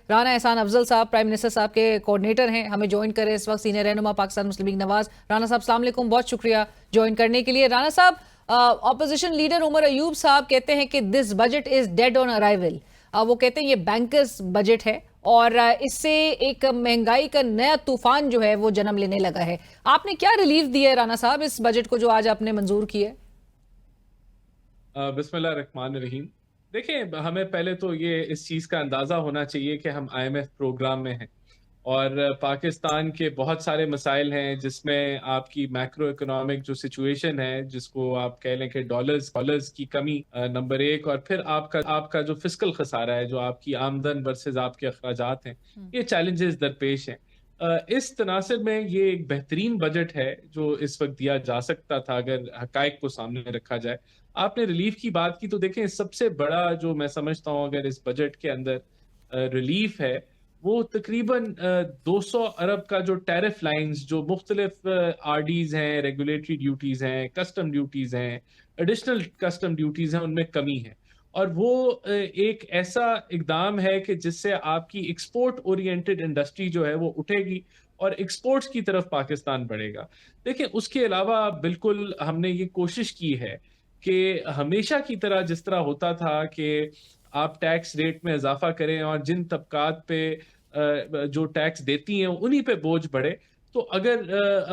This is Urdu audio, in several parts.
رانا احسان افضل صاحب پرائم منسٹر صاحب کے کوآرڈینیٹر ہیں، ہمیں جوائن کرے اس وقت سینئر رہنما پاکستان مسلم لیگ نواز۔ رانا صاحب السلام علیکم، بہت شکریہ جوائن کرنے کے لیے۔ رانا صاحب، اپوزیشن لیڈر عمر ایوب صاحب کہتے ہیں کہ this budget is dead on arrival. وہ کہتے ہیں یہ بینکرز بجٹ ہے اور اس سے ایک مہنگائی کا نیا طوفان جو ہے وہ جنم لینے لگا ہے۔ آپ نے کیا ریلیف دی ہے رانا صاحب اس بجٹ کو جو آج آپ نے منظور کی ہے؟ بسم اللہ الرحمن الرحیم۔ دیکھیں، ہمیں پہلے تو یہ اس چیز کا اندازہ ہونا چاہیے کہ ہم آئی ایم ایف پروگرام میں ہیں اور پاکستان کے بہت سارے مسائل ہیں، جس میں آپ کی میکرو اکنامک جو سچویشن ہے، جس کو آپ کہہ لیں کہ ڈالرز کی کمی نمبر ایک، اور پھر آپ کا جو فسکل خسارہ ہے، جو آپ کی آمدن ورسز آپ کے اخراجات ہیں، یہ چیلنجز درپیش ہیں۔ اس تناسب میں یہ ایک بہترین بجٹ ہے جو اس وقت دیا جا سکتا تھا اگر حقائق کو سامنے رکھا جائے۔ آپ نے ریلیف کی بات کی، تو دیکھیں سب سے بڑا جو میں سمجھتا ہوں اگر اس بجٹ کے اندر ریلیف ہے، وہ تقریباً 200 ارب کا جو ٹیرف لائنز، جو مختلف آر ڈیز ہیں، ریگولیٹری ڈیوٹیز ہیں، کسٹم ڈیوٹیز ہیں، ایڈیشنل کسٹم ڈیوٹیز ہیں، ان میں کمی ہے۔ اور وہ ایک ایسا اقدام ہے کہ جس سے آپ کی ایکسپورٹ اورینٹڈ انڈسٹری جو ہے وہ اٹھے گی اور ایکسپورٹس کی طرف پاکستان بڑھے گا۔ دیکھیں، اس کے علاوہ بالکل ہم نے یہ کوشش کی ہے کہ ہمیشہ کی طرح جس طرح ہوتا تھا کہ آپ ٹیکس ریٹ میں اضافہ کریں اور جن طبقات پہ جو ٹیکس دیتی ہیں انہی پہ بوجھ بڑھے، تو اگر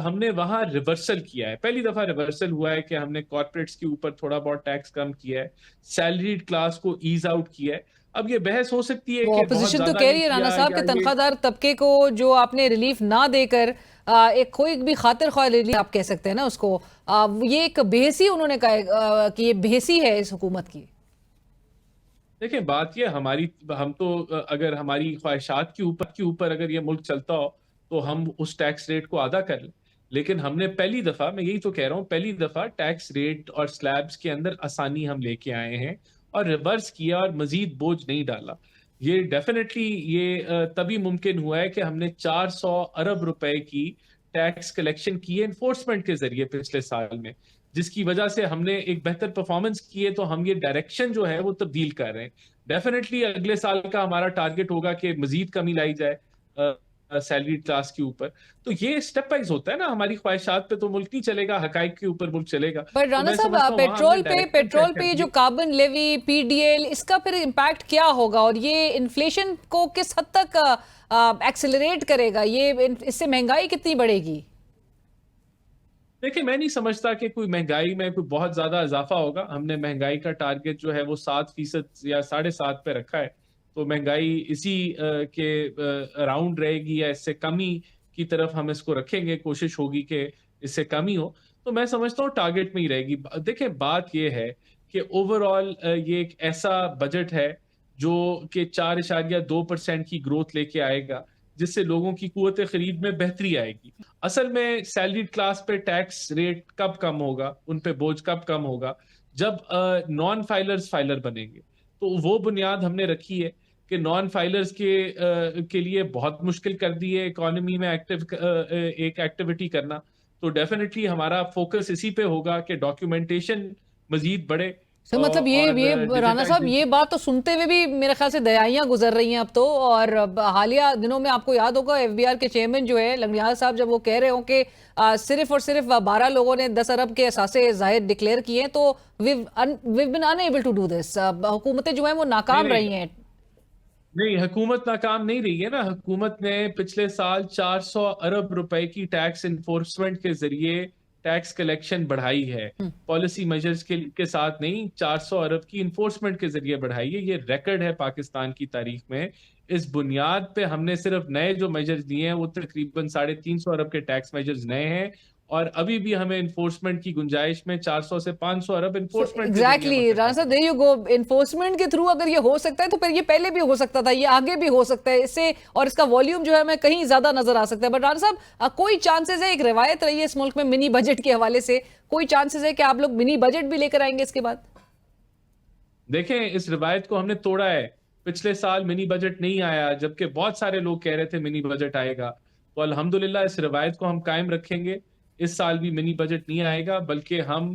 ہم نے وہاں ریورسل کیا ہے، پہلی دفعہ ریورسل ہوا ہے کہ ہم نے کارپوریٹس کے اوپر تھوڑا بہت ٹیکس کم کیا ہے، سیلریڈ کلاس کو ایز آؤٹ کیا ہے۔ اب یہ بحث ہو سکتی ہے وہ کہ بہت اپوزیشن تو زیادہ کہہ نہیں رہی ہے رانا کیا صاحب یا کہ یہ تنخواہ دار طبقے کو جو آپ نے ریلیف نہ دے کر ایک کوئی بھی خاطر خواہ ریلیف آپ کہہ سکتے ہیں نا اس کو، یہ ایک بےحسی انہوں نے کہا کہ یہ بےحسی ہے اس حکومت کی۔ دیکھیں، بات یہ ہم تو اگر ہماری خواہشات کے اوپر اگر یہ ملک چلتا ہو تو ہم اس ٹیکس ریٹ کو آدھا کر لیں، لیکن ہم نے پہلی دفعہ، میں یہی تو کہہ رہا ہوں، پہلی دفعہ ٹیکس ریٹ اور سلیبز کے اندر آسانی ہم لے کے آئے ہیں اور ریورس کیا اور مزید بوجھ نہیں ڈالا۔ یہ ڈیفینیٹلی یہ تبھی ممکن ہوا ہے کہ ہم نے 400 ارب روپے کی ٹیکس کلیکشن کی ہے انفورسمنٹ کے ذریعے پچھلے سال میں، جس کی وجہ سے ہم نے ایک بہتر پرفارمنس کی ہے۔ تو ہم یہ ڈائریکشن جو ہے وہ تبدیل کر رہے ہیں۔ ڈیفینیٹلی اگلے سال کا ہمارا ٹارگٹ ہوگا کہ مزید کمی لائی جائے سیلری کلاس کے اوپر۔ تو یہ اسٹیپ وائز ہوتا ہے نا، ہماری خواہشات پہ تو ملک نہیں چلے گا، حقائق کے اوپر ملک چلے گا۔ پر تو رانا میں سمجھتا صاحب، ہوں وہاں ہم نے ڈائریکشن طے پیٹرول کر پہ دی جو ہے۔ Carbon levy, P D L, اس کا پھر امپیکٹ کیا ہوگا اور یہ انفلیشن کو کس حد تک ایکسلریٹ کرے گا؟ یہ اس سے مہنگائی کتنی بڑھے گی؟ دیکھیں، میں نہیں سمجھتا کہ کوئی مہنگائی میں کوئی بہت زیادہ اضافہ ہوگا۔ ہم نے مہنگائی کا ٹارگٹ جو ہے وہ 7% یا 7.5% پہ رکھا ہے، تو مہنگائی اسی کے اراؤنڈ رہے گی یا اس سے کمی کی طرف ہم اس کو رکھیں گے، کوشش ہوگی کہ اس سے کمی ہو۔ تو میں سمجھتا ہوں ٹارگٹ میں ہی رہے گی۔ دیکھیں، بات یہ ہے کہ اوور آل یہ ایک ایسا بجٹ ہے جو کہ 4.2% کی گروتھ لے کے آئے گا، جس سے لوگوں کی قوت خرید میں بہتری آئے گی۔ اصل میں سیلری کلاس پہ ٹیکس ریٹ کب کم ہوگا، ان پہ بوجھ کب کم ہوگا، جب نان فائلرز فائلر بنیں گے۔ تو وہ بنیاد ہم نے رکھی ہے کہ نان فائلرز کے لیے بہت مشکل کر دی ہے اکانومی میں ایک ایکٹیویٹی کرنا۔ تو ڈیفینیٹلی ہمارا فوکس اسی پہ ہوگا کہ ڈاکیومنٹیشن مزید بڑھے تو مطلب یہ اور رانا صاحب، ڈیجیٹائزیشن۔ یہ بات تو سنتے ہوئے بھی میرے خیال سے دہائیاں گزر رہی ہیں اب تو، اور حالیہ دنوں میں آپ کو یاد ہوگا ایف بی آر کے چیئرمین جو ہے لنگڑیال صاحب، جب وہ کہہ رہے ہوں کہ صرف اور صرف 12 لوگوں نے 10 ارب کے اثاثے ظاہر ڈکلیئر کیے ہیں، تو we've been unable to do this۔ حکومتیں جو ہیں وہ نہیں ناکام نہیں رہی ہیں۔ نہیں، حکومت ناکام نہیں رہی ہے نا۔ حکومت نے پچھلے سال 400 ارب روپے کی ٹیکس انفورسمنٹ کے ذریعے ٹیکس کلیکشن بڑھائی ہے، پالیسی میجرز کے ساتھ نہیں، 400 ارب کی انفورسمنٹ کے ذریعے بڑھائی ہے۔ یہ ریکرڈ ہے پاکستان کی تاریخ میں۔ اس بنیاد پہ ہم نے صرف نئے جو میجرز لیے ہیں وہ تقریباً 350 ارب کے ٹیکس میجرز نئے ہیں، اور ابھی بھی ہمیں انفورسمنٹ کی گنجائش میں 400 سے 500 ارب انفورسمنٹ کے ذریعے ایگزیکٹلی رانا صاحب، there you go۔ انفورسمنٹ کے تھرو اگر یہ ہو سکتا ہے تو پھر یہ پہلے بھی ہو سکتا تھا، یہ آگے بھی ہو سکتا ہے اس سے، اور اس کا والیوم جو ہے ہمیں کہیں زیادہ نظر آ سکتا ہے۔ بٹ رانا صاحب، کوئی چانسز ہے، ایک روایت رہی ہے اس ملک میں منی بجٹ کے حوالے سے، کوئی چانسز ہے کہ آپ لوگ منی بجٹ بھی لے کر آئیں گے اس کے بعد؟ دیکھیں، اس روایت کو ہم نے توڑا ہے۔ پچھلے سال منی بجٹ نہیں آیا، جبکہ بہت سارے لوگ کہہ رہے تھے منی بجٹ آئے گا۔ تو الحمدللہ اس روایت کو ہم قائم رکھیں گے۔ اس سال بھی منی بجٹ نہیں آئے گا، بلکہ ہم